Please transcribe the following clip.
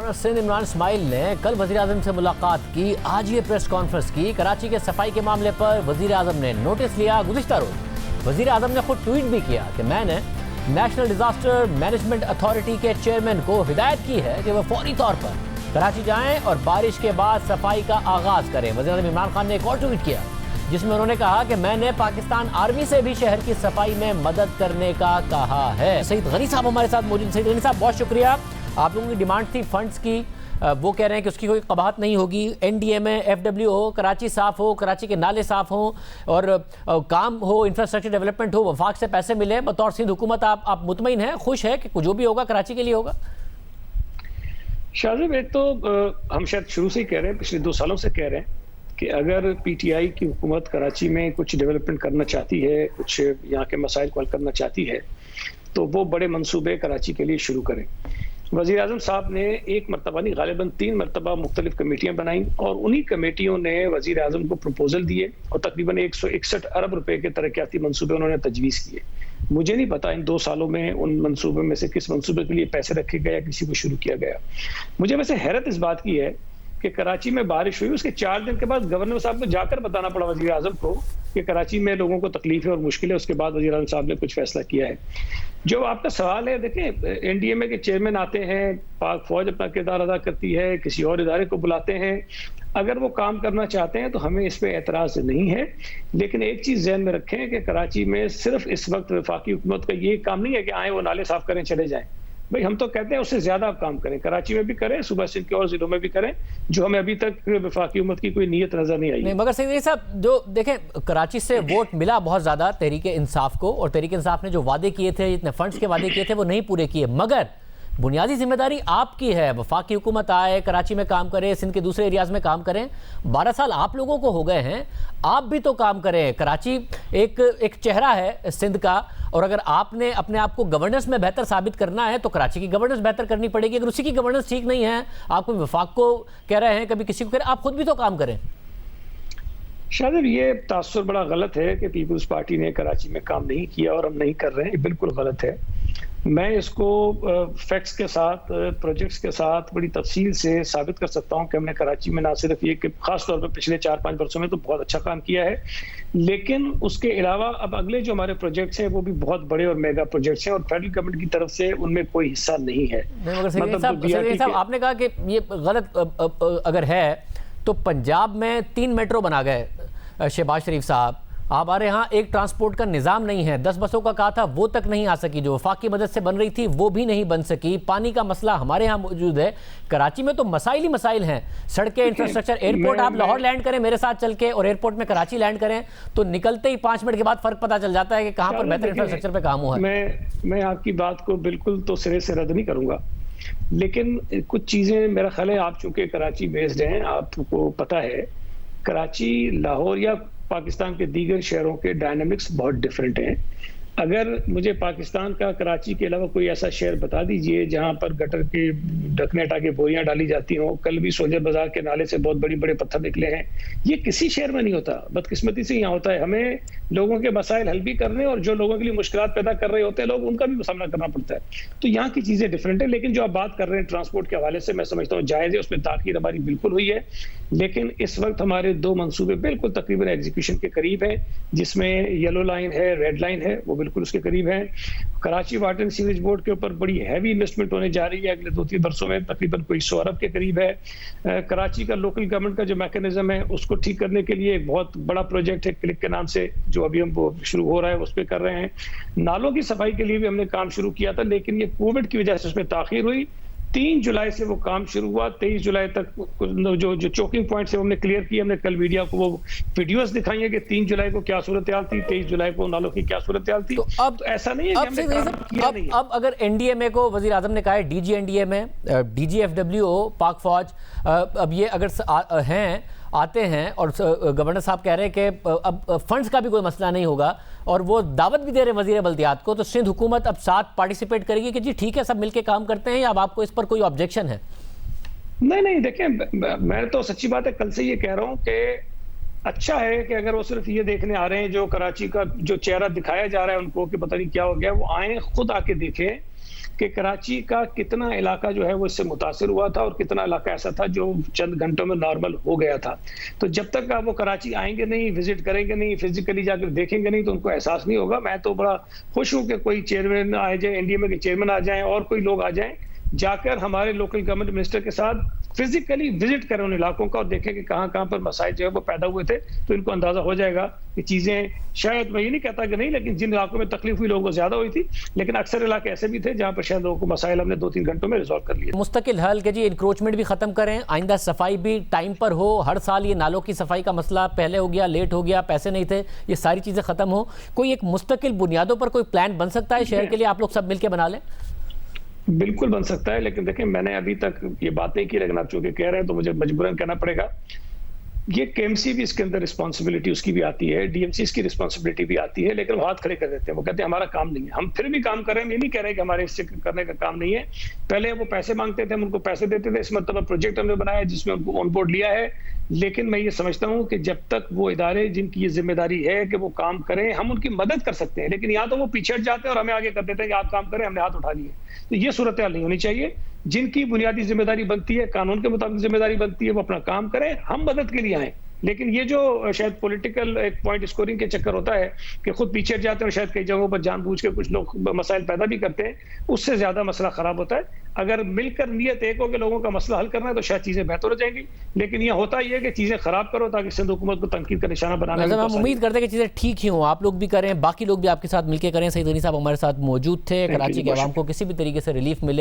Governor Sindh Imran Ismail ने कल वज़ीर-ए-आज़म से मुलाकात की। आज ये प्रेस कॉन्फ्रेंस की। कराची के सफाई के मामले पर वज़ीर-ए-आज़म ने नोटिस लिया। गुज़िश्ता रोज वज़ीर-ए-आज़म ने खुद ट्वीट भी किया कि मैंने नेशनल डिजास्टर मैनेजमेंट अथॉरिटी के चेयरमैन को हिदायत की है कि वह फौरी तौर पर कराची जाएं और बारिश के बाद सफाई का आगाज करें। वज़ीर-ए-आज़म इमरान खान ने एक और ट्वीट किया जिसमें उन्होंने कहा कि मैंने पाकिस्तान आर्मी से भी शहर की सफाई में मदद करने का कहा है। सईद गनी साहब हमारे साथ मौजूद। सईद गनी साहब, बहुत शुक्रिया। आप लोगों की डिमांड थी फंड्स की, वो कह रहे हैं कि उसकी कोई कबाहत नहीं होगी। NDMA FW हो, कराची साफ हो, कराची के नाले साफ हो और काम हो, इंफ्रास्ट्रक्चर डेवलपमेंट हो, वफाक से पैसे मिले। बतौर सिंध हुकूमत आप मुतमईन हैं, खुश है कि जो भी होगा कराची के लिए होगा? शाहज़ेब, एक तो हम शायद शुरू से ही कह रहे हैं, पिछले 2 सालों से कह रहे हैं कि अगर PTI की हुकूमत कराची में कुछ डेवलपमेंट करना चाहती है, कुछ यहाँ के मसाइल को हल करना चाहती है, तो वो बड़े मंसूबे कराची के लिए शुरू करें। वज़ीर-ए-आज़म साहब ने एक मरतबा नहीं, गालिबन 3 मरतबा मुख्तलिफ कमेटियाँ बनाई और उन्हीं कमेटियों ने वज़ीर-ए-आज़म को प्रपोजल दिए और तकरीबन 161 अरब रुपए के तरक्याती मंसूबे उन्होंने तजवीज़ किए। मुझे नहीं पता इन 2 सालों में उन मंसूबों में से किस मंसूबे के लिए पैसे रखे गए या किसी को शुरू किया गया। मुझे वैसे हैरत इस बात की है कि कराची में बारिश हुई, उसके 4 दिन के बाद गवर्नर साहब को जाकर बताना पड़ा वज़ीर-ए-आज़म को कि कराची में लोगों को तकलीफ है और मुश्किल है। उसके बाद वज़ीर-ए-आज़म साहब ने कुछ फैसला किया है। जो आपका सवाल है, देखें, NDMA के चेयरमैन आते हैं, पाक फौज अपना किरदार अदा करती है, किसी और इदारे को बुलाते हैं। अगर वो काम करना चाहते हैं तो हमें इस पे एतराज़ नहीं है, लेकिन एक चीज़ ज़हन में रखें कि कराची में सिर्फ इस वक्त वफाकी हुकूमत का ये काम नहीं है कि आए वो नाले साफ करें चले जाएं। भाई, हम तो कहते हैं उससे ज्यादा आप काम करें, कराची में भी करें, सूबा सिंध के और जिलों में भी करें, जो हमें अभी तक वफाकी हुकूमत की कोई नीयत नजर नहीं आई। नहीं, मगर सईद साहब, जो देखें, कराची से वोट मिला बहुत ज्यादा तहरीक इंसाफ को, और तहरीक इंसाफ ने जो वादे किए थे, जितने फंड्स के वादे किए थे, वो नहीं पूरे किए। मगर बुनियादी जिम्मेदारी आपकी है, वफाकी हुकूमत आए, कराची में काम करे, सिंध के दूसरे एरियाज में काम करें। 12 साल आप लोगों को हो गए हैं, आप भी तो काम करें। कराची एक चेहरा है सिंध का, और अगर आपने अपने आप को गवर्नेंस में बेहतर साबित करना है तो कराची की गवर्नेंस बेहतर करनी पड़ेगी। अगर उसी की गवर्नेंस ठीक नहीं है, आप कोई वफाक को कह रहे हैं, कभी किसी को कह रहे हैं, आप खुद भी तो काम करें। शायद ये तासुर बड़ा गलत है कि पीपल्स पार्टी ने कराची में काम नहीं किया और हम नहीं कर रहे हैं, ये बिल्कुल गलत है। मैं इसको फैक्ट्स के साथ, प्रोजेक्ट्स के साथ बड़ी तफसील से साबित कर सकता हूं कि हमने कराची में ना सिर्फ ये कि खास तौर पर पिछले 4-5 वर्षों में तो बहुत अच्छा काम किया है, लेकिन उसके अलावा अब अगले जो हमारे प्रोजेक्ट्स हैं वो भी बहुत बड़े और मेगा प्रोजेक्ट्स हैं और फेडरल गवर्नमेंट की तरफ से उनमें कोई हिस्सा नहीं है। मतलब आपने कहा कि ये गलत अगर है तो पंजाब में 3 मेट्रो बना गए शहबाज शरीफ साहब, हमारे यहाँ एक ट्रांसपोर्ट का निज़ाम नहीं है। 10 बसों का कहा था, वो तक नहीं आ सकी, जो वफाक की मदद से बन रही थी वो भी नहीं बन सकी। पानी का मसला हमारे यहाँ मौजूद है। कराची में तो मसाइल ही मसाइल हैं, सड़कें, इंफ्रास्ट्रक्चर। एयरपोर्ट आप लाहौर लैंड करें मेरे साथ चल के, और एयरपोर्ट में कराची लैंड करें तो निकलते ही 5 मिनट के बाद फ़र्क पता चल जाता है कि कहाँ पर बेहतर इंफ्रास्ट्रक्चर पर काम हुआ है। मैं आपकी बात को बिल्कुल तो सिरे से रद्द नहीं करूँगा, लेकिन कुछ चीज़ें मेरा ख्याल है, आप चूँकि कराची बेस्ड हैं, आपको पता है कराची, लाहौर या पाकिस्तान के दीगर शहरों के डायनामिक्स बहुत डिफरेंट हैं। अगर मुझे पाकिस्तान का कराची के अलावा कोई ऐसा शहर बता दीजिए जहां पर गटर के ढकने हटा के बोरियां डाली जाती हों। कल भी सोलजर बाजार के नाले से बहुत बड़े बत्थर निकले हैं। ये किसी शहर में नहीं होता, बदकिस्मती से यहाँ होता है। हमें लोगों के मसाइल हल भी करने और जो लोगों के लिए मुश्किलात पैदा कर रहे होते हैं लोग, उनका भी सामना करना पड़ता है। तो यहाँ की चीजें डिफरेंट है। लेकिन जो आप बात कर रहे हैं ट्रांसपोर्ट के हवाले से, मैं समझता हूँ जायज़ है, उसमें ताख़ीर हमारी बिल्कुल हुई है, लेकिन इस वक्त हमारे 2 मंसूबे बिल्कुल तकरीबन एग्जीक्यूशन के करीब हैं, जिसमें येलो लाइन है, रेड लाइन है, वो बिल्कुल उसके करीब है। Karachi water and sewage board के ऊपर बड़ी हैवी इन्वेस्टमेंट होने जा रही है अगले 2-3 वर्षों में, तकरीबन कोई 100 अरब के करीब है। कराची का लोकल गवर्नमेंट का जो मैकेनिज्म है उसको ठीक करने के लिए एक बहुत बड़ा प्रोजेक्ट है क्लिक के नाम से, जो अभी हम शुरू हो रहा है, उस पर कर रहे हैं। नालों की सफाई के लिए भी हमने काम शुरू किया था, लेकिन ये कोविड की वजह से उसमें ताखीर हुई। 3 जुलाई से वो काम शुरू हुआ, 23 जुलाई तक जो चोकिंग पॉइंट्स है हमने क्लियर किए। हमने कल मीडिया को वो वीडियोस दिखाई है कि 3 जुलाई को क्या सूरत हाल थी, 23 जुलाई को नालों की क्या सूरत हाल थी। तो अब तो ऐसा नहीं है कि हमने काम किया नहीं है। अब अगर NDMA को वज़ीर आज़म ने कहा है, DG NDMA, DG FWO, पाक फौज, अब ये अगर हैं, आते हैं और गवर्नर साहब कह रहे हैं कि अब फंड्स का भी कोई मसला नहीं होगा, और वो दावत भी दे रहे वज़ीर बल्दियात को, तो सिंध हुकूमत अब साथ पार्टिसिपेट करेगी कि जी ठीक है सब मिलके काम करते हैं, या अब आपको इस पर कोई ऑब्जेक्शन है? नहीं, देखें, मैं तो सच्ची बात है कल से ये कह रहा हूँ कि अच्छा है कि अगर वो सिर्फ ये देखने आ रहे हैं, जो कराची का जो चेहरा दिखाया जा रहा है उनको कि पता नहीं क्या हो गया, वो आए, खुद आके देखें कि कराची का कितना इलाका जो है वो इससे मुतासिर हुआ था और कितना इलाका ऐसा था जो चंद घंटों में नॉर्मल हो गया था। तो जब तक आप वो कराची आएंगे नहीं, विजिट करेंगे नहीं, फिजिकली जाकर देखेंगे नहीं, तो उनको एहसास नहीं होगा। मैं तो बड़ा खुश हूँ कि कोई चेयरमैन आ जाए, एनडीएमए के चेयरमैन आ जाएं और कोई लोग आ जाएं, जाकर हमारे लोकल गवर्नमेंट मिनिस्टर के साथ फिजिकली विजिट करें उन इलाकों का और देखें कि कहाँ कहाँ पर मसाइल जो है वो पैदा हुए थे। तो इनको अंदाजा हो जाएगा कि चीजें, शायद मैं ये नहीं कहता कि नहीं, लेकिन जिन इलाकों में तकलीफ हुई लोगों को ज्यादा हुई थी, लेकिन अक्सर इलाके ऐसे भी थे जहाँ पर शायद लोगों को मसाइल हमने 2-3 घंटों में रिजॉल्व कर लिए। मुस्तकिल हल के जी, इंक्रोचमेंट भी खत्म करें, आइंदा सफाई भी टाइम पर हो। हर साल ये नालों की सफाई का मसला पहले हो गया, लेट हो गया, पैसे नहीं थे, ये सारी चीजें खत्म हो। कोई एक मुस्तकिल बुनियादों पर कोई प्लान बन सकता है शहर के लिए, आप लोग सब मिलकर बना लें? बिल्कुल बन सकता है, लेकिन देखिए मैंने अभी तक ये बात नहीं की, लेकिन आप चूंकि कह रहे हैं तो मुझे मजबूरन कहना पड़ेगा। ये केएमसी भी इसके अंदर रिस्पांसिबिलिटी उसकी भी आती है, डीएमसी की रिस्पांसिबिलिटी भी आती है, लेकिन वो हाथ खड़े कर देते हैं। वो कहते हैं हमारा काम नहीं है। हम फिर भी काम कर रहे हैं, ये नहीं कह रहे कि हमारे इससे करने का काम नहीं है। पहले वो पैसे मांगते थे, हम उनको पैसे देते थे। इस मतलब प्रोजेक्ट हमने बनाया जिसमें उनको ऑन बोर्ड लिया है, लेकिन मैं ये समझता हूँ कि जब तक वो इदारे जिनकी ये जिम्मेदारी है कि वो काम करें, हम उनकी मदद कर सकते हैं, लेकिन या तो वो पीछे हट जाते हैं और हमें आगे कर देते हैं कि आप काम करें, हमने हाथ उठा लिए। तो ये सूरत हाल नहीं होनी चाहिए। जिनकी बुनियादी जिम्मेदारी बनती है, कानून के मुताबिक जिम्मेदारी बनती है, वो अपना काम करें, हम मदद के लिए आए। लेकिन ये जो शायद पॉलिटिकल एक पॉइंट स्कोरिंग के चक्कर होता है कि खुद पीछे हट जाते हैं और शायद कई जगहों पर जानबूझ के कुछ लोग मसाइल पैदा भी करते हैं, उससे ज्यादा मसला खराब होता है। अगर मिलकर नियत एक हो कि लोगों का मसला हल करना है तो शायद चीजें बेहतर हो जाएंगी, लेकिन यह होता ही है कि चीजें खराब करो ताकि सिंध हुकूमत को तनकीद का निशाना बनाना। हम उम्मीद करते हैं कि चीजें ठीक ही हों, आप लोग भी करें, बाकी लोग भी आपके साथ मिलकर करें। सईद गनी साहब हमारे साथ मौजूद थे। कराची के अवाम को किसी भी तरीके से रिलीफ मिले